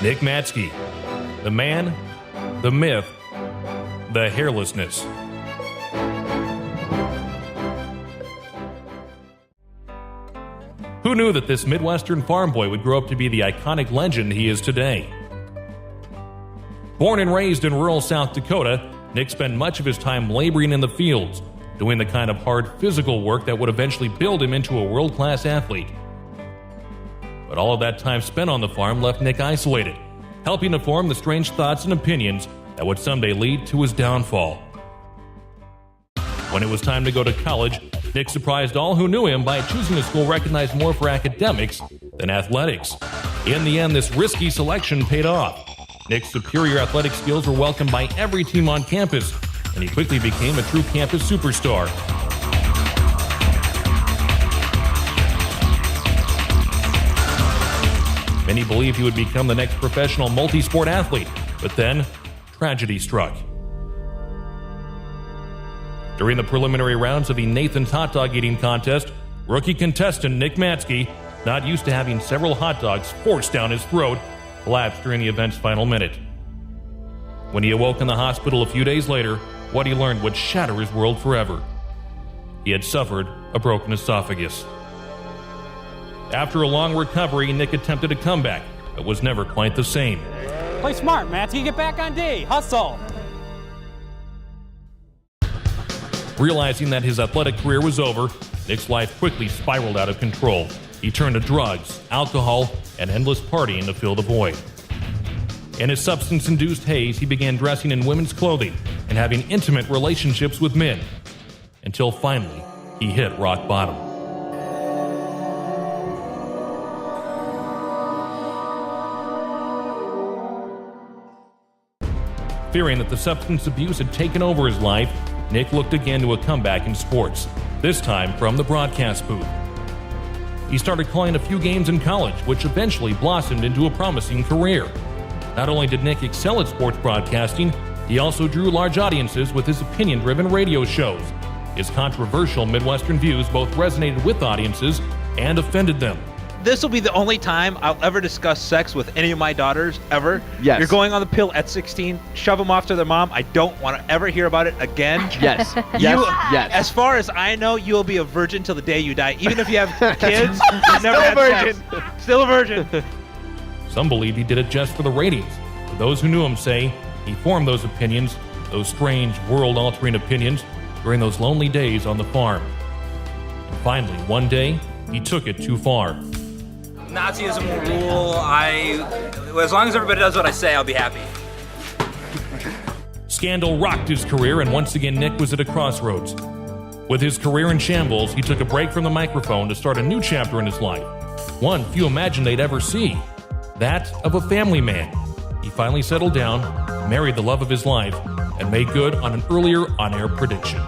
Nick Matzke, the man, the myth, the hairlessness. Who knew that this Midwestern farm boy would grow up to be the iconic legend he is today? Born and raised in rural South Dakota, Nick spent much of his time laboring in the fields, doing the kind of hard physical work that would eventually build him into a world-class athlete. But all of that time spent on the farm left Nick isolated, helping to form the strange thoughts and opinions that would someday lead to his downfall. When it was time to go to college, Nick surprised all who knew him by choosing a school recognized more for academics than athletics. In the end, this risky selection paid off. Nick's superior athletic skills were welcomed by every team on campus, and he quickly became a true campus superstar. Many believed he would become the next professional multi-sport athlete, but then tragedy struck. During the preliminary rounds of the Nathan's Hot Dog Eating Contest, rookie contestant Nick Matzke, not used to having several hot dogs forced down his throat, collapsed during the event's final minute. When he awoke in the hospital a few days later, what he learned would shatter his world forever. He had suffered a broken esophagus. After a long recovery, Nick attempted a comeback, but was never quite the same. Play smart, Matzke. Get back on D. Hustle. Realizing that his athletic career was over, Nick's life quickly spiraled out of control. He turned to drugs, alcohol, and endless partying to fill the void. In his substance-induced haze, he began dressing in women's clothing and having intimate relationships with men, until finally he hit rock bottom. Fearing that the substance abuse had taken over his life, Nick looked again to a comeback in sports, this time from the broadcast booth. He started calling a few games in college, which eventually blossomed into a promising career. Not only did Nick excel at sports broadcasting, he also drew large audiences with his opinion-driven radio shows. His controversial Midwestern views both resonated with audiences and offended them. This will be the only time I'll ever discuss sex with any of my daughters, ever. Yes. You're going on the pill at 16. Shove them off to their mom. I don't want to ever hear about it again. Yes. Yes. As far as I know, you'll be a virgin till the day you die. Even if you have kids, you've never had sex. Still a virgin. Some believe he did it just for the ratings. But those who knew him say he formed those opinions, those strange, world-altering opinions, during those lonely days on the farm. And finally, one day, he took it too far. Nazism will rule. As long as everybody does what I say, I'll be happy. Scandal rocked his career, and once again Nick was at a crossroads. With his career in shambles, he took a break from the microphone to start a new chapter in his life. One few imagined they'd ever see. That of a family man. He finally settled down, married the love of his life, and made good on an earlier on-air prediction.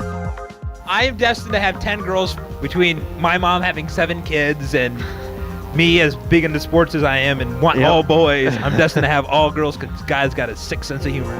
I am destined to have 10 girls, between my mom having 7 kids and me as big into sports as I am and wanting all boys. I'm destined to have all girls because guys got a sick sense of humor.